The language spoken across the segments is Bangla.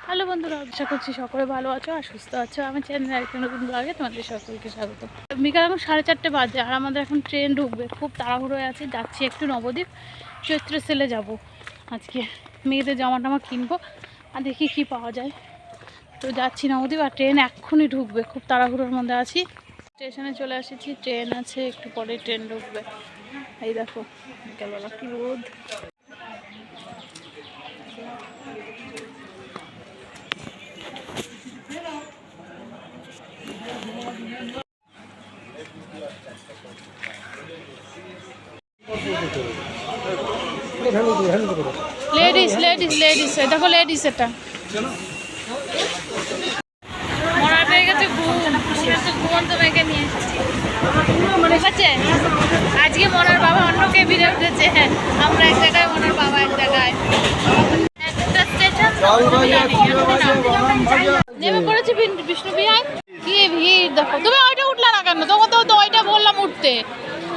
হ্যালো বন্ধুরা, আশা করছি সকলে ভালো আছো আর সুস্থ আছো। আমার চ্যানেলে একটা নতুন ব্লগে তোমাদের সকলকে স্বাগত। বিকাল এখন 4:30 বাজে আর আমাদের এখন ট্রেন ঢুকবে। খুব তাড়াহুড়ো আছে, যাচ্ছি একটু নবদ্বীপ চৈত্র সেলে যাব। আজকে মেয়েদের জামা টামা কিনবো আর দেখি কি পাওয়া যায়। তো যাচ্ছি নবদ্বীপ আর ট্রেন এক্ষুনি ঢুকবে, খুব তাড়াহুড়োর মধ্যে আছি। স্টেশনে চলে এসেছি, ট্রেন আছে, একটু পরে ট্রেন ঢুকবে। এই দেখো বিকালবেলা কি রোদ। লেডিস লেডিস লেডিস দেখো, লেডিস এটা মরার পেয়ে গেছে ঘুমন্ত মেয়েকে নিয়ে এসেছি। মনে আছে আজকে মনার বাবা অন্যকে ভিড়ে উঠেছে। আমরা এক জায়গায়, মনার বাবা এক জায়গায়। একটা স্টেশন নেমে পড়েছি বিষ্ণু বিহার। কি ভিড় দেখো। তুমি ওইটা উঠলে না কেন? তখন তো ওইটা বললাম উঠতে।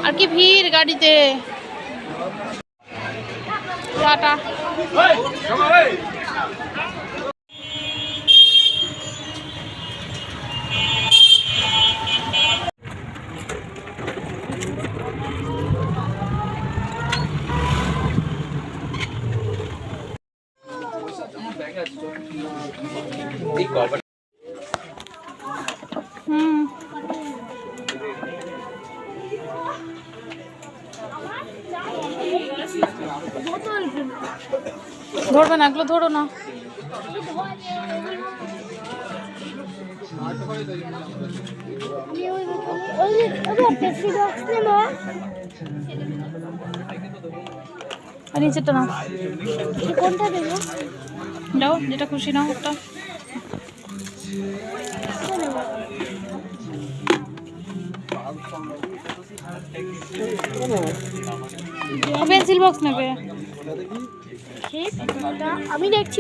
আর কি ভিড় গাড়িতে। টাটা। ধরবে না, এগুলো ধরো না। নিচেটা নাও, কোনটা দেবো? দাও যেটা খুশি নাও ওটা। পেন্সিল বক্স নেবে? আমি দেখছি।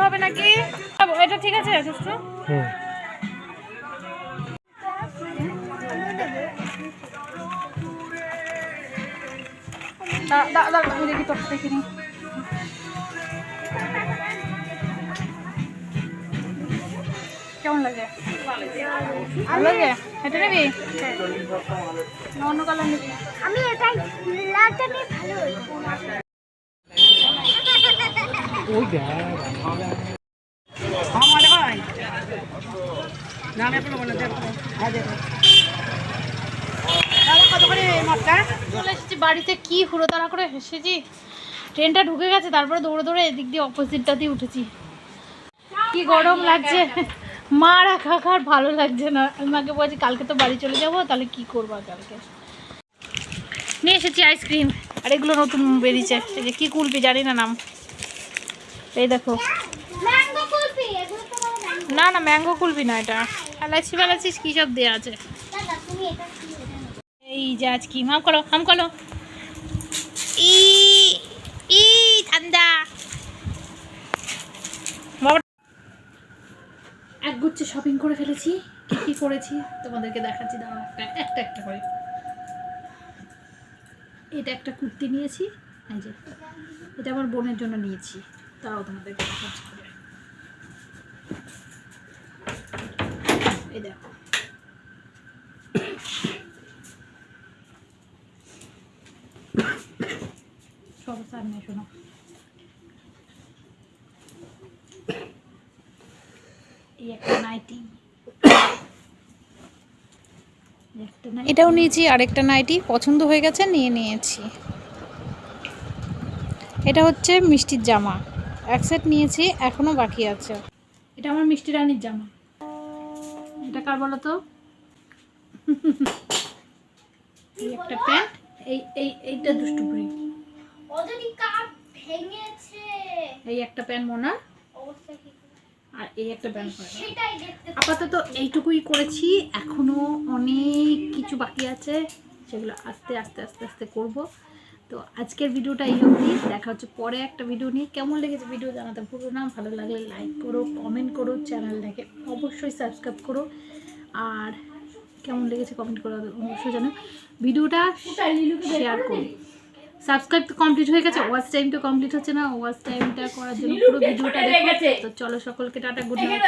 হবে নাকি এটা? ঠিক আছে সুস্থ। দেখি তো, দেখিনি। কেমন লাগে? ভালো লাগে? এটা নেবি? অন্য কালার নিবি? আমি এটাই লালটা নিয়ে ভালো হয়েছে। চলে এসেছি বাড়িতে। কি হুড়োতাড়া করে এসেছি, ট্রেনটা ঢুকে গেছে, তারপরে দৌড়ে দৌড়ে এদিক দিয়ে অপোজিটটাতেই উঠেছি। কি গরম লাগছে, মার একাকার ভালো লাগছে না। আমি মাকে বলছি কালকে তো বাড়ি চলে যাবো, তাহলে কি করবো কালকে। নিয়ে এসেছি আইসক্রিম, আর এগুলো নতুন বেরিয়েছে। এই যে কি কুলপি জানি না নাম। এই দেখো, না না ম্যাঙ্গো কুলপি না, এটা এলাচি ফেলাচি কি সব দেওয়া আছে। এই যে আইসক্রিম, হাম করো হাম করো। ই ই ঠান্ডা। একগুচ্ছ শপিং করে ফেলেছি। কি কি করেছি তোমাদেরকে দেখাচ্ছি, দাঁড়াও একটা একটা করে। এটা একটা কুর্তি নিয়েছি, এই যে এটা আমার বোনের জন্য নিয়েছি, তাও তোমাদেরকে দেখাচ্ছি। এই দেখো, করো সামনে শোনো। এই একটা নাইটি, এটাও নিয়েছি, আরেকটা নাইটি পছন্দ হয়ে গেছে নিয়ে নিয়েছি। এটা হচ্ছে মিষ্টির জামা, এক সেট নিয়েছি, এখনো বাকি আছে। এটা আমার মিষ্টি রানীর জামা। এটা কার বলো তো? এই একটা প্যান্ট, এইটা দুষ্টু বুড়ি। ওদেরই কাপ ভেঙেছে। এই একটা প্যান্ট মোনা, অবস্থা কি? আর এই একটা প্যান্ট। সেটাই দেখতে। আপাতত এইটুকুই করেছি, এখনো অনেক কিছু বাকি আছে, সেগুলো আস্তে আস্তে আস্তে আস্তে করব। তো আজকের ভিডিওটা এই অবধি, দেখা হচ্ছে পরে একটা ভিডিও নিয়ে। কেমন লেগেছে ভিডিও জানাতে ভুলো না, ভালো লাগলে লাইক করো, কমেন্ট করো, চ্যানেলটাকে অবশ্যই সাবস্ক্রাইব করো, আর কেমন লেগেছে কমেন্ট করো অবশ্যই জানো। ভিডিওটা শেয়ার করো। সাবস্ক্রাইব তো কমপ্লিট হয়ে গেছে, ওয়াচ টাইম তো কমপ্লিট হচ্ছে না, ওয়াচ টাইমটা করার জন্য পুরো ভিডিওটা দেখো। তো চলো সকলকে টাটা, গুড নাইট।